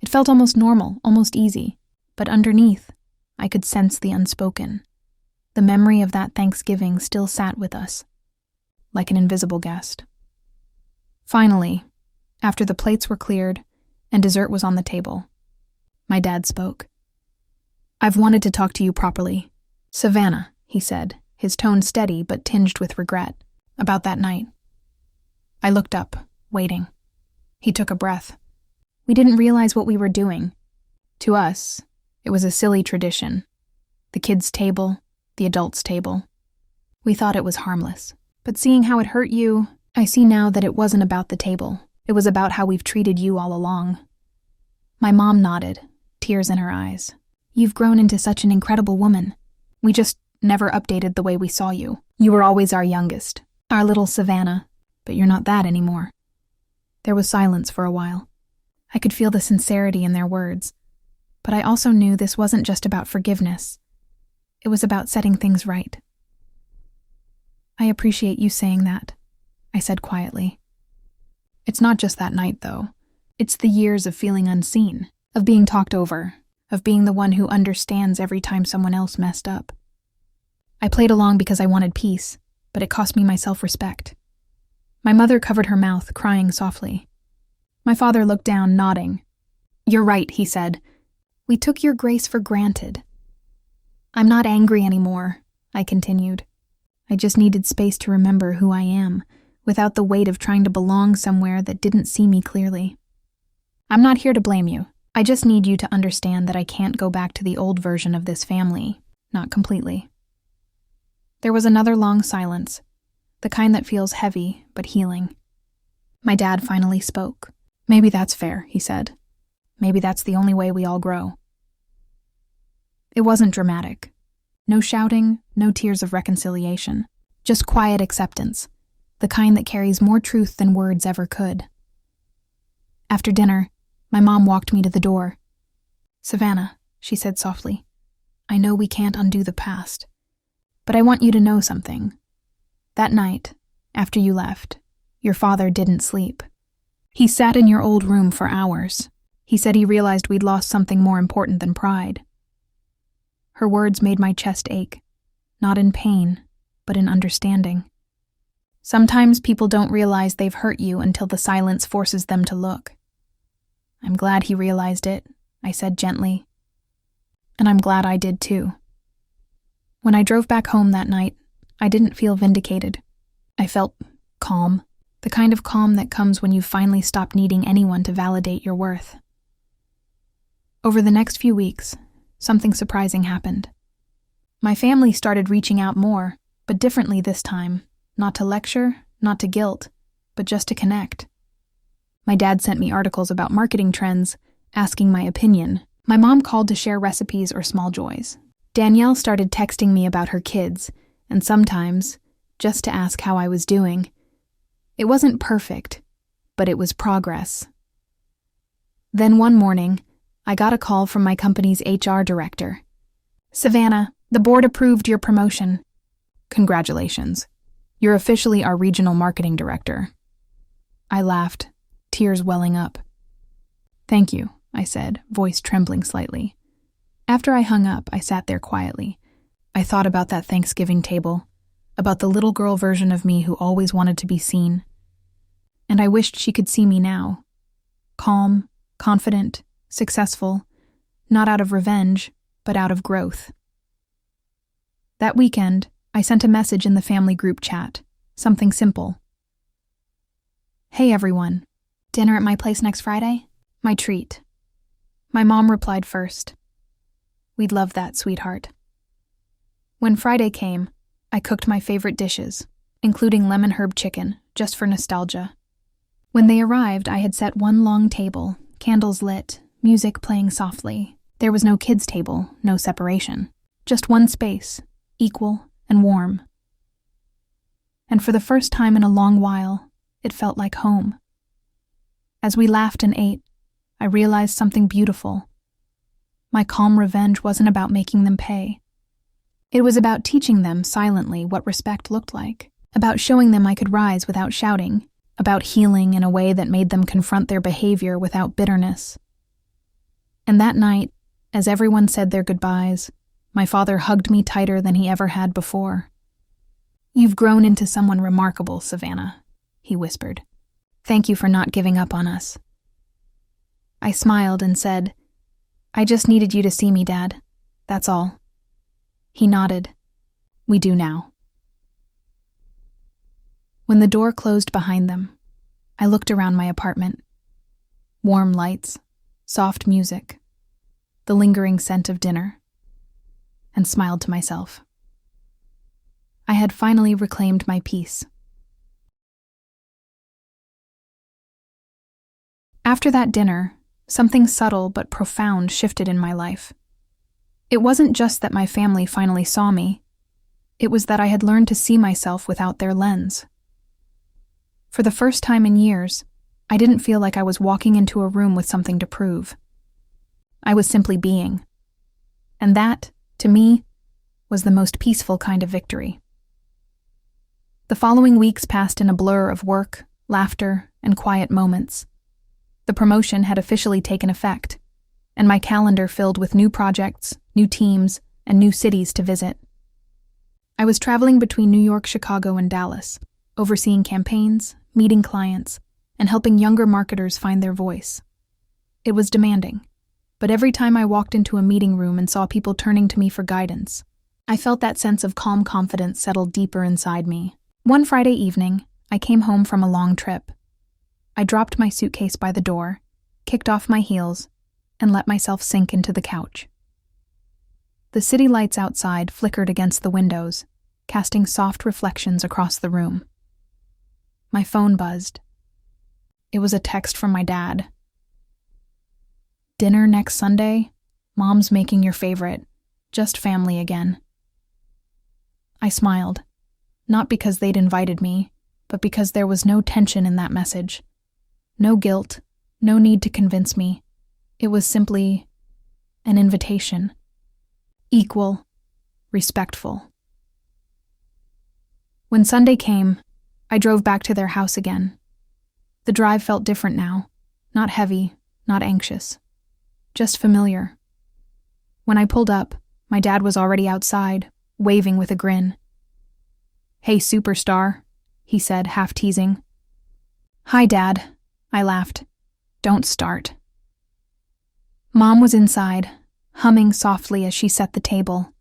It felt almost normal, almost easy, but underneath, I could sense the unspoken. The memory of that Thanksgiving still sat with us, like an invisible guest. Finally, after the plates were cleared and dessert was on the table, my dad spoke. "I've wanted to talk to you properly. Savannah," he said, his tone steady but tinged with regret, "about that night." I looked up, waiting. He took a breath. We didn't realize what we were doing. To us, it was a silly tradition. The kids' table, the adults' table. We thought it was harmless. But seeing how it hurt you, I see now that it wasn't about the table. It was about how we've treated you all along. My mom nodded, tears in her eyes. "You've grown into such an incredible woman. We just never updated the way we saw you. You were always our youngest, our little Savannah, but you're not that anymore." There was silence for a while. I could feel the sincerity in their words, but I also knew this wasn't just about forgiveness. It was about setting things right. "I appreciate you saying that," I said quietly. "It's not just that night, though. It's the years of feeling unseen, of being talked over, of being the one who understands every time someone else messed up. I played along because I wanted peace, but it cost me my self-respect. My mother covered her mouth, crying softly. My father looked down, nodding. "You're right," he said. "We took your grace for granted." "I'm not angry anymore," I continued. "I just needed space to remember who I am, without the weight of trying to belong somewhere that didn't see me clearly. I'm not here to blame you. I just need you to understand that I can't go back to the old version of this family, not completely." There was another long silence, the kind that feels heavy but healing. My dad finally spoke. "Maybe that's fair," he said. "Maybe that's the only way we all grow." It wasn't dramatic. No shouting, no tears of reconciliation. Just quiet acceptance, the kind that carries more truth than words ever could. After dinner, my mom walked me to the door. "Savannah," she said softly, "I know we can't undo the past, but I want you to know something. That night, after you left, your father didn't sleep. He sat in your old room for hours. He said he realized we'd lost something more important than pride." Her words made my chest ache, not in pain, but in understanding. Sometimes people don't realize they've hurt you until the silence forces them to look. "I'm glad he realized it," I said gently. "And I'm glad I did too." When I drove back home that night, I didn't feel vindicated. I felt calm, the kind of calm that comes when you finally stop needing anyone to validate your worth. Over the next few weeks, something surprising happened. My family started reaching out more, but differently this time, not to lecture, not to guilt, but just to connect. My dad sent me articles about marketing trends, asking my opinion. My mom called to share recipes or small joys. Danielle started texting me about her kids, and sometimes, just to ask how I was doing. It wasn't perfect, but it was progress. Then one morning, I got a call from my company's HR director. "Savannah, the board approved your promotion." "Congratulations. You're officially our regional marketing director." I laughed, tears welling up. "Thank you," I said, voice trembling slightly. After I hung up, I sat there quietly. I thought about that Thanksgiving table, about the little girl version of me who always wanted to be seen. And I wished she could see me now. Calm, confident, successful, not out of revenge, but out of growth. That weekend, I sent a message in the family group chat, something simple. "Hey everyone, dinner at my place next Friday? My treat." My mom replied first. "We'd love that, sweetheart." When Friday came, I cooked my favorite dishes, including lemon herb chicken, just for nostalgia. When they arrived, I had set one long table, candles lit, music playing softly. There was no kids' table, no separation. Just one space, equal and warm. And for the first time in a long while, it felt like home. As we laughed and ate, I realized something beautiful. My calm revenge wasn't about making them pay. It was about teaching them silently what respect looked like, about showing them I could rise without shouting, about healing in a way that made them confront their behavior without bitterness. And that night, as everyone said their goodbyes, my father hugged me tighter than he ever had before. "You've grown into someone remarkable, Savannah," he whispered. "Thank you for not giving up on us." I smiled and said, "I just needed you to see me, Dad. That's all." He nodded. "We do now." When the door closed behind them, I looked around my apartment. Warm lights, soft music, the lingering scent of dinner, and smiled to myself. I had finally reclaimed my peace. After that dinner, something subtle but profound shifted in my life. It wasn't just that my family finally saw me. It was that I had learned to see myself without their lens. For the first time in years, I didn't feel like I was walking into a room with something to prove. I was simply being. And that, to me, was the most peaceful kind of victory. The following weeks passed in a blur of work, laughter, and quiet moments. The promotion had officially taken effect, and my calendar filled with new projects, new teams, and new cities to visit. I was traveling between New York, Chicago, and Dallas, overseeing campaigns, meeting clients, and helping younger marketers find their voice. It was demanding, but every time I walked into a meeting room and saw people turning to me for guidance, I felt that sense of calm confidence settle deeper inside me. One Friday evening, I came home from a long trip. I dropped my suitcase by the door, kicked off my heels, and let myself sink into the couch. The city lights outside flickered against the windows, casting soft reflections across the room. My phone buzzed. It was a text from my dad. "Dinner next Sunday? Mom's making your favorite. Just family again." I smiled, not because they'd invited me, but because there was no tension in that message. No guilt, no need to convince me. It was simply an invitation. Equal, respectful. When Sunday came, I drove back to their house again. The drive felt different now, not heavy, not anxious, just familiar. When I pulled up, my dad was already outside, waving with a grin. "Hey, superstar," he said, half teasing. "Hi, Dad," I laughed. "Don't start." Mom was inside, humming softly as she set the table.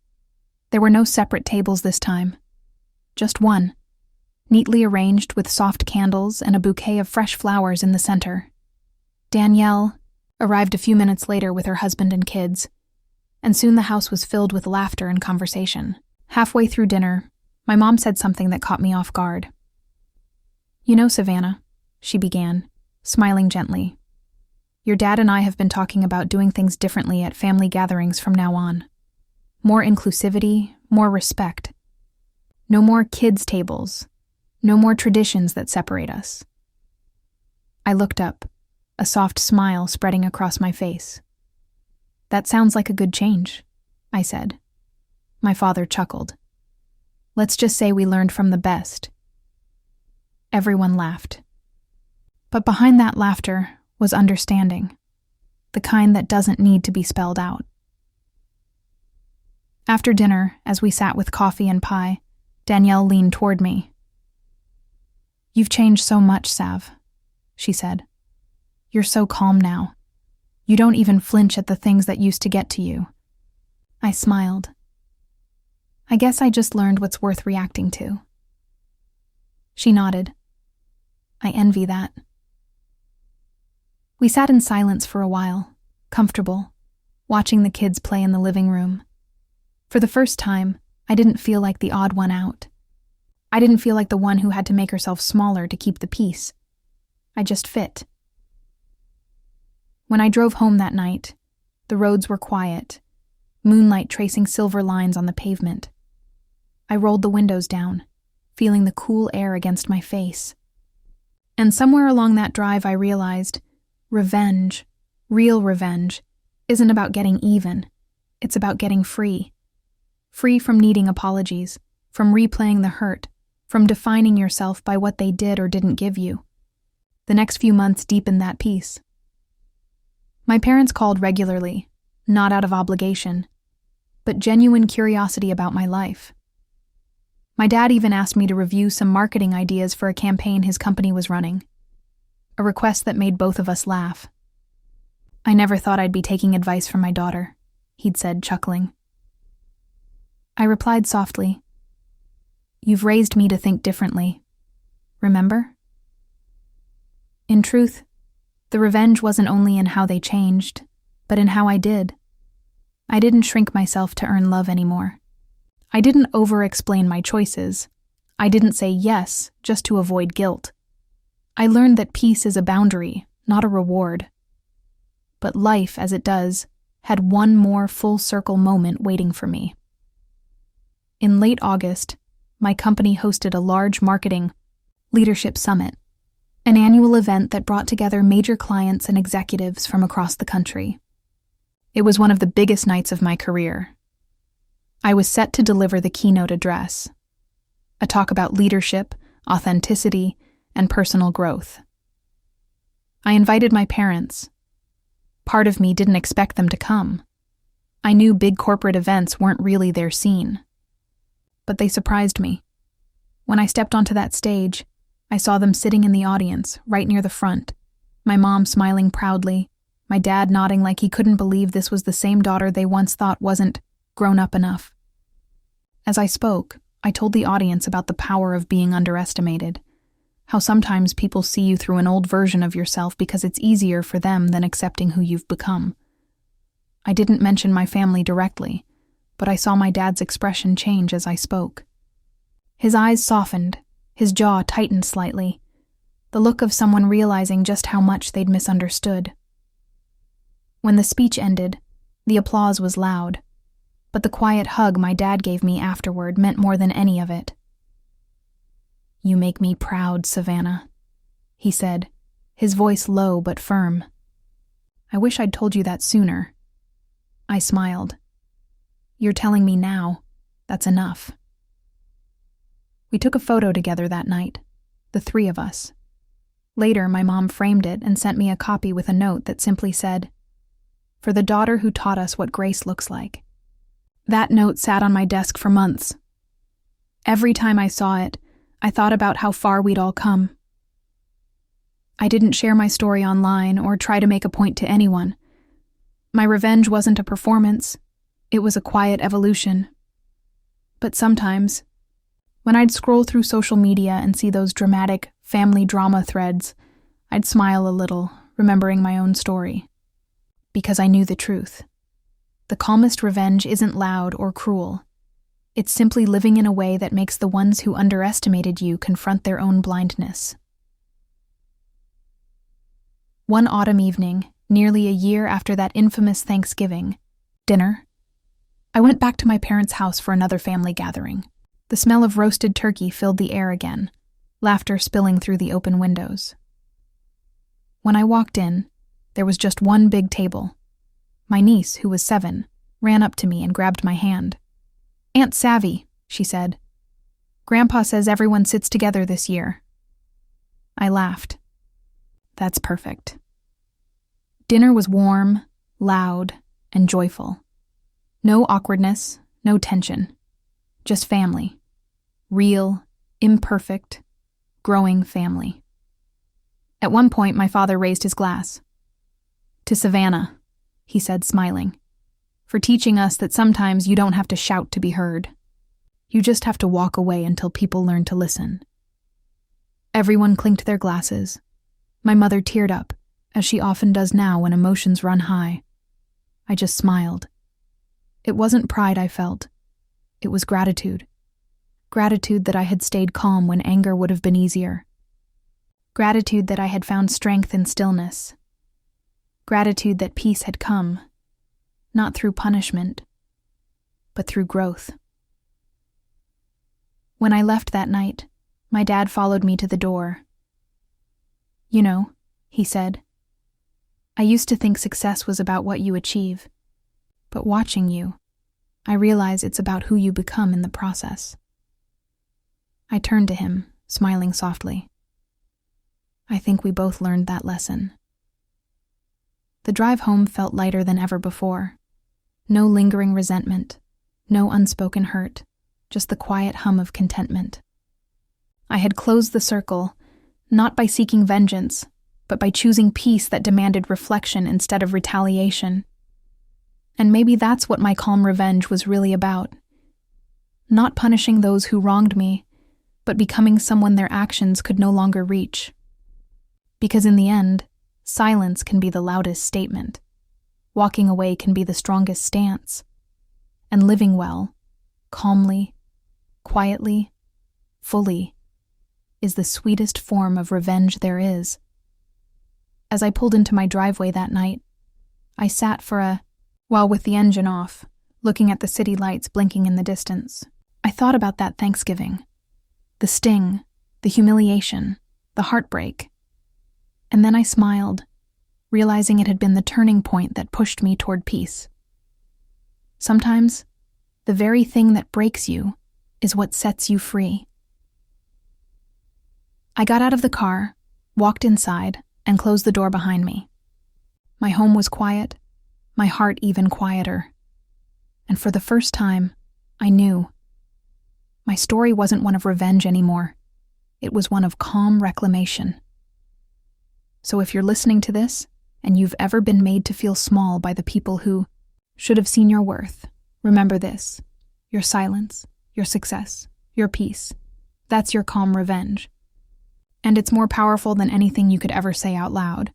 There were no separate tables this time. Just one, neatly arranged with soft candles and a bouquet of fresh flowers in the center. Danielle arrived a few minutes later with her husband and kids, and soon the house was filled with laughter and conversation. Halfway through dinner, my mom said something that caught me off guard. "You know, Savannah," she began, smiling gently, "your dad and I have been talking about doing things differently at family gatherings from now on. More inclusivity, more respect. No more kids' tables. No more traditions that separate us." I looked up, a soft smile spreading across my face. "That sounds like a good change," I said. My father chuckled. "Let's just say we learned from the best." Everyone laughed. But behind that laughter was understanding, the kind that doesn't need to be spelled out. After dinner, as we sat with coffee and pie, Danielle leaned toward me. "You've changed so much, Sav," she said. "You're so calm now. You don't even flinch at the things that used to get to you." I smiled. "I guess I just learned what's worth reacting to." She nodded. "I envy that." We sat in silence for a while, comfortable, watching the kids play in the living room. For the first time, I didn't feel like the odd one out. I didn't feel like the one who had to make herself smaller to keep the peace. I just fit. When I drove home that night, the roads were quiet, moonlight tracing silver lines on the pavement. I rolled the windows down, feeling the cool air against my face. And somewhere along that drive I realized, revenge, real revenge, isn't about getting even. It's about getting free. Free from needing apologies, from replaying the hurt, from defining yourself by what they did or didn't give you. The next few months deepened that peace. My parents called regularly, not out of obligation, but genuine curiosity about my life. My dad even asked me to review some marketing ideas for a campaign his company was running, a request that made both of us laugh. "I never thought I'd be taking advice from my daughter," he'd said, chuckling. I replied softly, "You've raised me to think differently. Remember?" In truth, the revenge wasn't only in how they changed, but in how I did. I didn't shrink myself to earn love anymore. I didn't over-explain my choices. I didn't say yes just to avoid guilt. I learned that peace is a boundary, not a reward. But life, as it does, had one more full-circle moment waiting for me. In late August, my company hosted a large marketing leadership summit, an annual event that brought together major clients and executives from across the country. It was one of the biggest nights of my career. I was set to deliver the keynote address, a talk about leadership, authenticity, and personal growth. I invited my parents. Part of me didn't expect them to come. I knew big corporate events weren't really their scene. but they surprised me. When I stepped onto that stage, I saw them sitting in the audience, right near the front, my mom smiling proudly, my dad nodding like he couldn't believe this was the same daughter they once thought wasn't grown up enough. As I spoke, I told the audience about the power of being underestimated, how sometimes people see you through an old version of yourself because it's easier for them than accepting who you've become. I didn't mention my family directly, but I saw my dad's expression change as I spoke. His eyes softened, his jaw tightened slightly, the look of someone realizing just how much they'd misunderstood. When the speech ended, the applause was loud, but the quiet hug my dad gave me afterward meant more than any of it. "You make me proud, Savannah," he said, his voice low but firm. "I wish I'd told you that sooner." I smiled. "You're telling me now. That's enough." We took a photo together that night, the three of us. Later, my mom framed it and sent me a copy with a note that simply said, "For the daughter who taught us what grace looks like." That note sat on my desk for months. Every time I saw it, I thought about how far we'd all come. I didn't share my story online or try to make a point to anyone. My revenge wasn't a performance. It was a quiet evolution. But sometimes, when I'd scroll through social media and see those dramatic family drama threads, I'd smile a little, remembering my own story. Because I knew the truth. The calmest revenge isn't loud or cruel. It's simply living in a way that makes the ones who underestimated you confront their own blindness. One autumn evening, nearly a year after that infamous Thanksgiving dinner, I went back to my parents' house for another family gathering. The smell of roasted turkey filled the air again, laughter spilling through the open windows. When I walked in, there was just one big table. My niece, who was 7, ran up to me and grabbed my hand. "Aunt Savvy," she said. "Grandpa says everyone sits together this year." I laughed. That's perfect. Dinner was warm, loud, and joyful. No awkwardness, no tension. Just family. Real, imperfect, growing family. At one point, my father raised his glass. "To Savannah," he said, smiling, "for teaching us that sometimes you don't have to shout to be heard. You just have to walk away until people learn to listen." Everyone clinked their glasses. My mother teared up, as she often does now when emotions run high. I just smiled. It wasn't pride I felt. It was gratitude. Gratitude that I had stayed calm when anger would have been easier. Gratitude that I had found strength in stillness. Gratitude that peace had come, not through punishment, but through growth. When I left that night, my dad followed me to the door. "You know," he said, "I used to think success was about what you achieve, but watching you, I realize it's about who you become in the process." I turned to him, smiling softly. I think we both learned that lesson. The drive home felt lighter than ever before. No lingering resentment, no unspoken hurt, just the quiet hum of contentment. I had closed the circle, not by seeking vengeance, but by choosing peace that demanded reflection instead of retaliation. And maybe that's what my calm revenge was really about. Not punishing those who wronged me, but becoming someone their actions could no longer reach. Because in the end, silence can be the loudest statement. Walking away can be the strongest stance. And living well, calmly, quietly, fully, is the sweetest form of revenge there is. As I pulled into my driveway that night, I sat while with the engine off, looking at the city lights blinking in the distance. I thought about that Thanksgiving. The sting, the humiliation, the heartbreak. And then I smiled, realizing it had been the turning point that pushed me toward peace. Sometimes, the very thing that breaks you is what sets you free. I got out of the car, walked inside, and closed the door behind me. My home was quiet, my heart even quieter. And for the first time, I knew. My story wasn't one of revenge anymore. It was one of calm reclamation. So if you're listening to this, and you've ever been made to feel small by the people who should have seen your worth, remember this: your silence, your success, your peace. That's your calm revenge. And it's more powerful than anything you could ever say out loud.